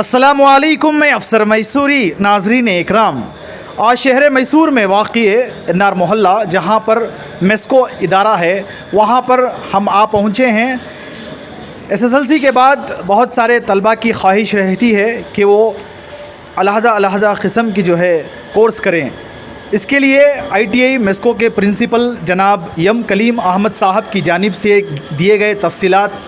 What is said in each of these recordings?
अस्सलामुअलैकुम, मैं अफसर मैसूरी। नाजरीन इकराम, आज शहर मैसूर में वाक़ई एन्नार मोहल्ला जहाँ पर मेस्को इदारा है वहाँ पर हम आ पहुँचे हैं। SSLC के बाद बहुत सारे तलबा की ख्वाहिश रहती है कि वो अलहदा क़िस्म की जो है कोर्स करें। इसके लिए ITI मेस्को के प्रिंसिपल जनाब यम कलीम अहमद साहब की जानिब से दिए गए तफसीलात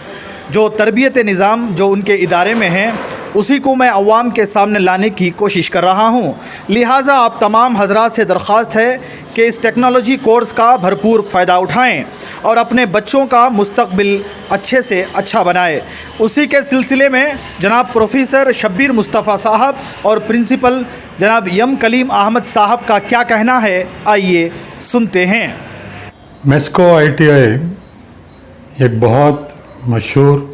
जो तरबियत निज़ाम जो उनके इदारे में हैं उसी को मैं अवाम के सामने लाने की कोशिश कर रहा हूँ। लिहाजा आप तमाम हजरात से दरख्वास्त है कि इस टेक्नोलॉजी कोर्स का भरपूर फ़ायदा उठाएँ और अपने बच्चों का मुस्तकबिल अच्छे से अच्छा बनाएं। उसी के सिलसिले में जनाब प्रोफेसर शब्बीर मुस्तफ़ा साहब और प्रिंसिपल जनाब यम कलीम अहमद साहब का क्या कहना है, आइए सुनते हैं। मेस्को ITI एक बहुत मशहूर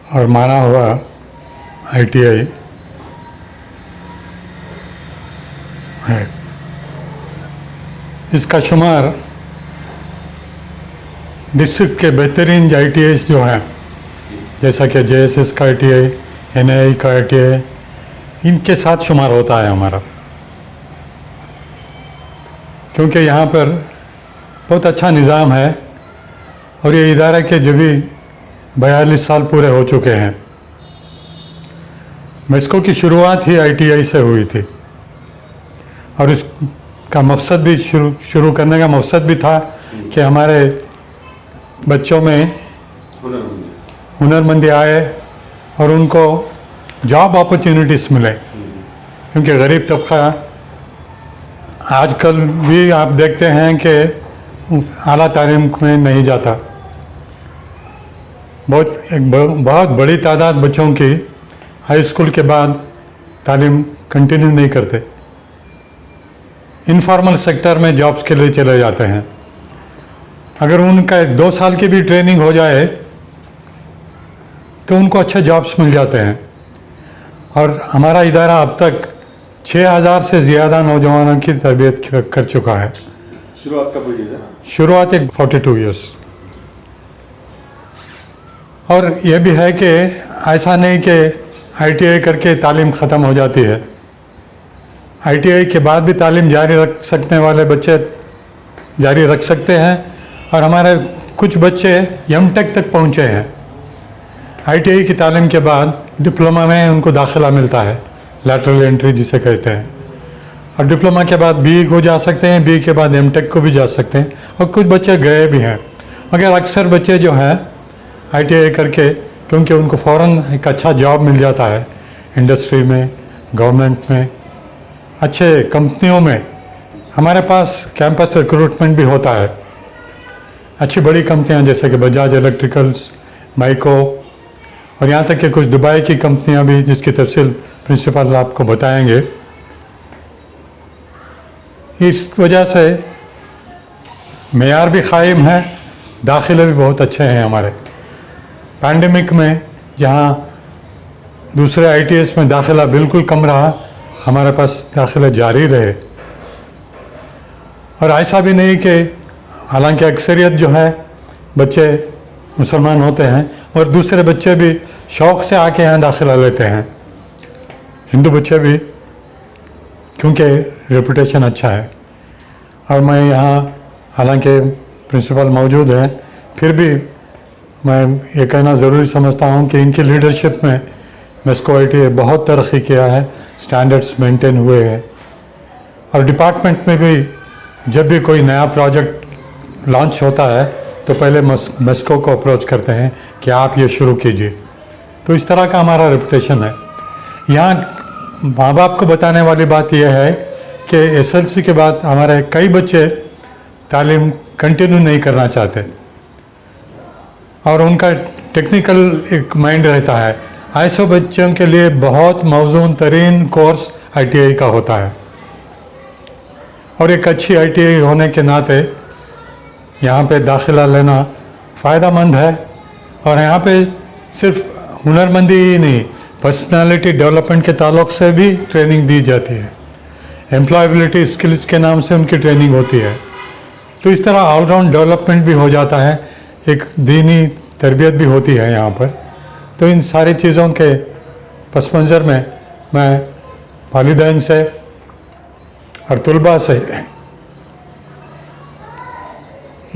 और माना हुआ ITI है। इसका शुमार डिस्ट्रिक्ट के बेहतरीन ITIs जो हैं, जैसा कि JSS का ITI, NII का ITI, इनके साथ शुमार होता है हमारा, क्योंकि यहाँ पर बहुत अच्छा निज़ाम है और ये इदारा के जो भी 42 साल पूरे हो चुके हैं। मेस्को की शुरुआत ही ITI से हुई थी और इसका मकसद भी शुरू करने का मकसद भी था कि हमारे बच्चों में हुनरमंदी आए और उनको जॉब अपॉर्चुनिटीज़ मिले, क्योंकि गरीब तबका आजकल भी आप देखते हैं कि आला तालीम में नहीं जाता। बहुत बड़ी तादाद बच्चों की हाई स्कूल के बाद तालीम कंटिन्यू नहीं करते, इनफॉर्मल सेक्टर में जॉब्स के लिए चले जाते हैं। अगर उनका 2 साल की भी ट्रेनिंग हो जाए तो उनको अच्छे जॉब्स मिल जाते हैं। और हमारा इदारा अब तक 6000 से ज़्यादा नौजवानों की तरबियत कर चुका है। शुरुआत कब हुई है? शुरुआत एक 42 ईयर्स। और यह भी है कि ऐसा नहीं कि ITI करके तालीम ख़त्म हो जाती है। ITI के बाद भी तालीम जारी रख सकने वाले बच्चे जारी रख सकते हैं और हमारे कुछ बच्चे M.Tech तक पहुँचे हैं। ITI की तालीम के बाद डिप्लोमा में उनको दाखिला मिलता है, लैटरल एंट्री जिसे कहते हैं, और डिप्लोमा के बाद BE को जा सकते हैं, BE के बाद M.Tech को भी जा सकते हैं, और कुछ बच्चे गए भी हैं। मगर अक्सर बच्चे जो हैं ITI करके, क्योंकि उनको फ़ौरन एक अच्छा जॉब मिल जाता है इंडस्ट्री में, गवर्नमेंट में, अच्छे कंपनियों में। हमारे पास कैंपस रिक्रूटमेंट भी होता है। अच्छी बड़ी कंपनियां जैसे कि बजाज इलेक्ट्रिकल्स, माइको, और यहाँ तक कि कुछ दुबई की कंपनियां भी, जिसकी तफसील प्रिंसिपल आपको बताएंगे। इस वजह से मेयार भी कायम है, दाखिले भी बहुत अच्छे हैं हमारे। पैंडेमिक में जहाँ दूसरे ITIs में दाखिला बिल्कुल कम रहा, हमारे पास दाखिले जारी रहे। और ऐसा भी नहीं कि, हालांकि अक्सरियत जो है बच्चे मुसलमान होते हैं और दूसरे बच्चे भी शौक़ से आके यहाँ दाखिला लेते हैं, हिंदू बच्चे भी, क्योंकि रेपुटेशन अच्छा है। और मैं यहाँ, हालांकि प्रिंसिपल मौजूद है, फिर भी मैं ये कहना ज़रूरी समझता हूँ कि इनकी लीडरशिप में मेस्को ITI बहुत तरक्की किया है, स्टैंडर्ड्स मेंटेन हुए हैं। और डिपार्टमेंट में भी जब भी कोई नया प्रोजेक्ट लॉन्च होता है तो पहले मेस्को को अप्रोच करते हैं कि आप ये शुरू कीजिए। तो इस तरह का हमारा रेपुटेशन है। यहाँ माँ बाप को बताने वाली बात यह है कि SSLC के बाद हमारे कई बच्चे तालीम कंटिन्यू नहीं करना चाहते और उनका टेक्निकल एक माइंड रहता है। ऐसे बच्चों के लिए बहुत मौजून तरीन कोर्स ITI का होता है और एक अच्छी ITI होने के नाते यहाँ पे दाखिला लेना फ़ायदेमंद है। और यहाँ पे सिर्फ हुनरमंदी ही नहीं, पर्सनालिटी डेवलपमेंट के ताल्लुक़ से भी ट्रेनिंग दी जाती है। एम्प्लॉयबिलिटी स्किल्स के नाम से उनकी ट्रेनिंग होती है। तो इस तरह ऑलराउंड डेवलपमेंट भी हो जाता है, एक दीनी तरबियत भी होती है यहाँ पर। तो इन सारी चीज़ों के पस मंज़र में मैं वालिदैन से और तलबा से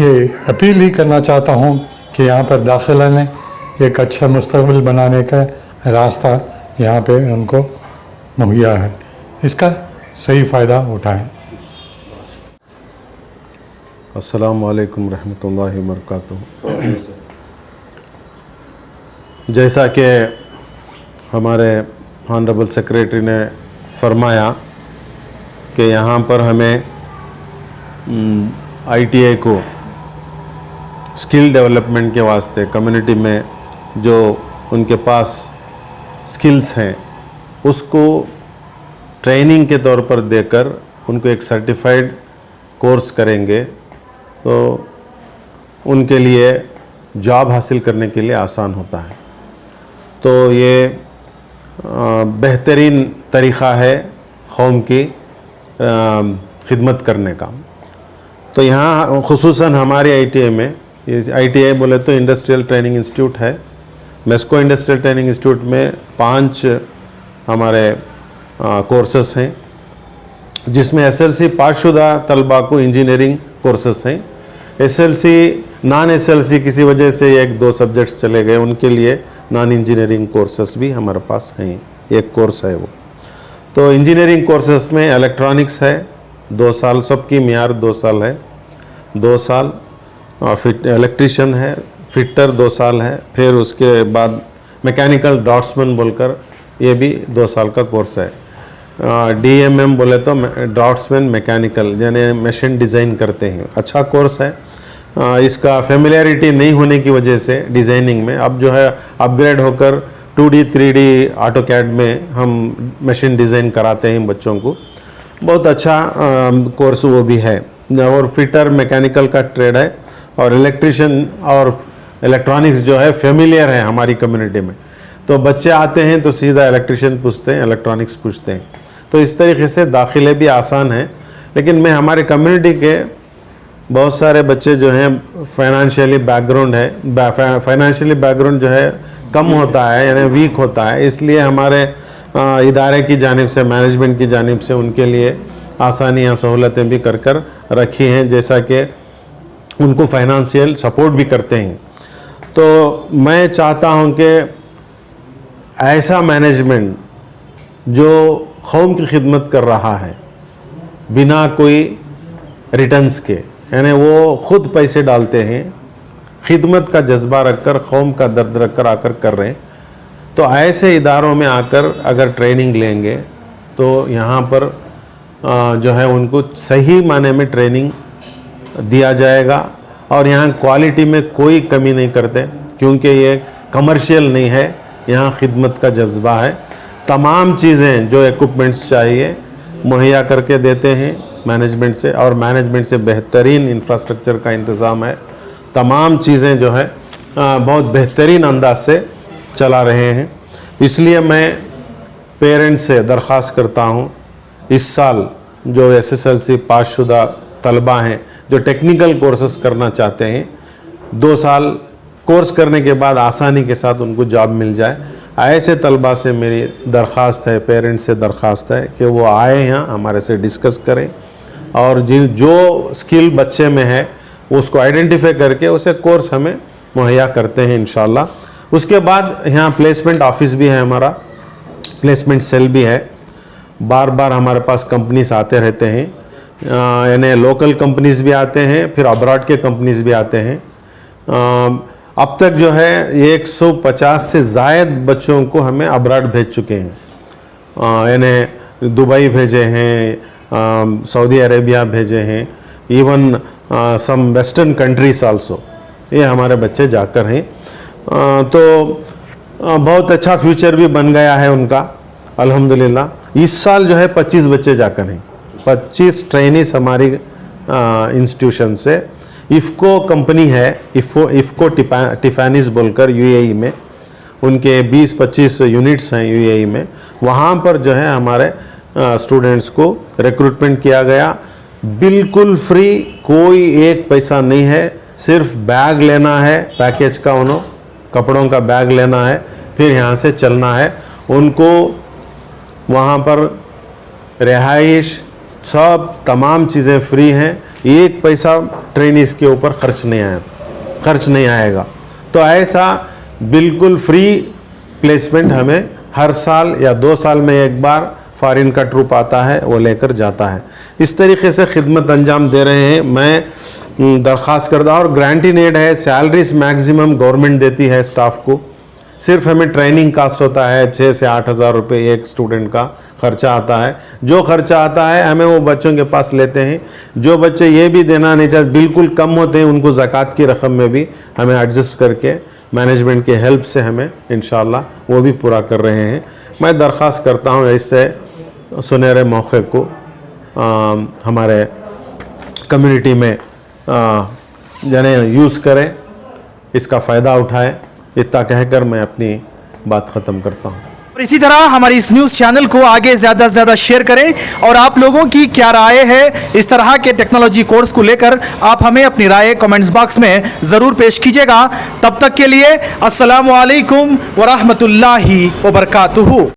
ये अपील ही करना चाहता हूँ कि यहाँ पर दाखिला लें, एक अच्छा मुस्तकबिल बनाने का रास्ता यहाँ पे उनको मुहैया है, इसका सही फ़ायदा उठाएं। अस्सलाम वालेकुम रहमतुल्लाहि व बरकातुहू। जैसा कि हमारे ऑनरेबल सेक्रेटरी ने फरमाया कि यहाँ पर हमें ITI को स्किल डेवलपमेंट के वास्ते कम्युनिटी में जो उनके पास स्किल्स हैं उसको ट्रेनिंग के तौर पर देकर उनको एक सर्टिफाइड कोर्स करेंगे तो उनके लिए जॉब हासिल करने के लिए आसान होता है। तो ये बेहतरीन तरीक़ा है कौम की खिदमत करने का। तो यहाँ खुसूसन हमारे ITI में, ITI बोले तो इंडस्ट्रियल ट्रेनिंग इंस्टीट्यूट है, मेस्को इंडस्ट्रियल ट्रेनिंग इंस्टीट्यूट में 5 हमारे कोर्सेस हैं, जिसमें SLC पासशुदा तलबा को इंजीनियरिंग कोर्सेस हैं। SLC नॉन SLC किसी वजह से 1-2 सब्जेक्ट्स चले गए, उनके लिए नॉन इंजीनियरिंग कोर्सेस भी हमारे पास हैं, एक कोर्स है वो। तो इंजीनियरिंग कोर्सेस में इलेक्ट्रॉनिक्स है 2 साल, सबकी मियार 2 साल है, 2 साल। फिट इलेक्ट्रीशियन है, फिटर 2 साल है, फिर उसके बाद मैकेनिकल ड्राफ्ट्समैन बोलकर ये भी 2 साल का कोर्स है। DMM बोले तो ड्राफ्ट्समैन मैकेनिकल, यानी मशीन डिज़ाइन करते हैं, अच्छा कोर्स है। इसका फेमिलियरिटी नहीं होने की वजह से डिज़ाइनिंग में अब जो है अपग्रेड होकर 2D 3D AutoCAD में हम मशीन डिज़ाइन कराते हैं बच्चों को, बहुत अच्छा कोर्स वो भी है। और फिटर मैकेनिकल का ट्रेड है, और इलेक्ट्रिशियन और इलेक्ट्रॉनिक्स जो है फेमिलियर है हमारी कम्युनिटी में। तो बच्चे आते हैं तो सीधा इलेक्ट्रिशियन पूछते हैं, इलेक्ट्रॉनिक्स पूछते हैं, तो इस तरीके से दाखिले भी आसान हैं। लेकिन मैं हमारे कम्युनिटी के बहुत सारे बच्चे जो हैं फाइनेंशियली बैकग्राउंड है, फाइनेंशियली बैकग्राउंड जो है कम होता है, यानी वीक होता है, इसलिए हमारे इदारे की जानिब से, मैनेजमेंट की जानिब से उनके लिए आसानियाँ सहूलतें भी कर रखी हैं, जैसा कि उनको फाइनेंशियल सपोर्ट भी करते हैं। तो मैं चाहता हूं कि ऐसा मैनेजमेंट जो कौम की खिदमत कर रहा है बिना कोई रिटर्न्स के, यानी वो खुद पैसे डालते हैं, खिदमत का जज्बा रखकर, कौम का दर्द रखकर आकर कर रहे हैं, तो ऐसे इदारों में आकर अगर ट्रेनिंग लेंगे तो यहाँ पर जो है उनको सही माने में ट्रेनिंग दिया जाएगा। और यहाँ क्वालिटी में कोई कमी नहीं करते, क्योंकि ये कमर्शियल नहीं है, यहाँ खिदमत का जज्बा है। तमाम चीज़ें जो इक्विपमेंट्स चाहिए मुहैया करके देते हैं मैनेजमेंट से, और मैनेजमेंट से बेहतरीन इंफ्रास्ट्रक्चर का इंतज़ाम है। तमाम चीज़ें जो है बहुत बेहतरीन अंदाज से चला रहे हैं। इसलिए मैं पेरेंट्स से दरख्वास्त करता हूँ, इस साल जो SSLC पासशुदा तलबा हैं जो टेक्निकल कोर्सेस करना चाहते हैं, 2 साल कोर्स करने के बाद आसानी के साथ उनको जॉब मिल जाए, ऐसे तलबा से मेरी दरख्वास्त है, पेरेंट्स से दरख्वास्त है कि वो आए यहाँ हमारे से डिस्कस करें, और जो स्किल बच्चे में है उसको आइडेंटिफाई करके उसे कोर्स हमें मुहैया करते हैं इंशाल्लाह। उसके बाद यहाँ प्लेसमेंट ऑफिस भी है, हमारा प्लेसमेंट सेल भी है, बार बार हमारे पास कंपनीज आते रहते हैं, यानी लोकल कंपनीज भी आते हैं, फिर अब्रॉड के कंपनीज भी आते हैं। अब तक जो है 150 से ज़ायद बच्चों को हमें अब्रॉड भेज चुके हैं, यानी दुबई भेजे हैं, सऊदी अरेबिया भेजे हैं, even some western countries also, ये हमारे बच्चे जाकर हैं। तो बहुत अच्छा फ्यूचर भी बन गया है उनका अल्हम्दुलिल्लाह। इस साल जो है 25 बच्चे जाकर हैं, 25 ट्रेनिस हमारी इंस्टीट्यूशन से। इफ़को कंपनी है, इफ़को टिफानिस बोलकर UAE में, उनके 20-25 यूनिट्स हैं UAE में, वहाँ पर जो है हमारे स्टूडेंट्स को रिक्रूटमेंट किया गया, बिल्कुल फ्री, कोई एक पैसा नहीं है, सिर्फ बैग लेना है, पैकेज का उन्होंने कपड़ों का बैग लेना है, फिर यहाँ से चलना है। उनको वहाँ पर रिहाइश सब तमाम चीज़ें फ्री हैं, एक पैसा ट्रेनिस के ऊपर खर्च नहीं आएगा। तो ऐसा बिल्कुल फ्री प्लेसमेंट हमें हर साल या 2 साल में एक बार फॉरेन का ट्रूप आता है, वो लेकर जाता है। इस तरीके से खिदमत अंजाम दे रहे हैं। मैं दरख्वास्त करता हूँ, और ग्रांटी नेड है, सैलरीज मैक्सिमम गवर्नमेंट देती है स्टाफ को, सिर्फ हमें ट्रेनिंग कास्ट होता है 6 से 8 हज़ार रुपये एक स्टूडेंट का खर्चा आता है। जो खर्चा आता है हमें वो बच्चों के पास लेते हैं। जो बच्चे ये भी देना नहीं चाहते, बिल्कुल कम होते हैं, उनको ज़कात की रकम में भी हमें एडजस्ट करके मैनेजमेंट के हेल्प से हमें इंशाल्लाह वो भी पूरा कर रहे हैं। मैं दरख्वास्त करता हूँ इससे सुनहरे मौके को हमारे कम्युनिटी में जने यूज़ करें, इसका फ़ायदा उठाएं। इतना कहकर मैं अपनी बात ख़त्म करता हूँ। और इसी तरह हमारी इस न्यूज़ चैनल को आगे ज़्यादा से ज़्यादा शेयर करें, और आप लोगों की क्या राय है इस तरह के टेक्नोलॉजी कोर्स को लेकर, आप हमें अपनी राय कमेंट्स बॉक्स में ज़रूर पेश कीजिएगा। तब तक के लिए अस्सलामु अलैकुम व रहमतुल्लाहि व बरकातुहू।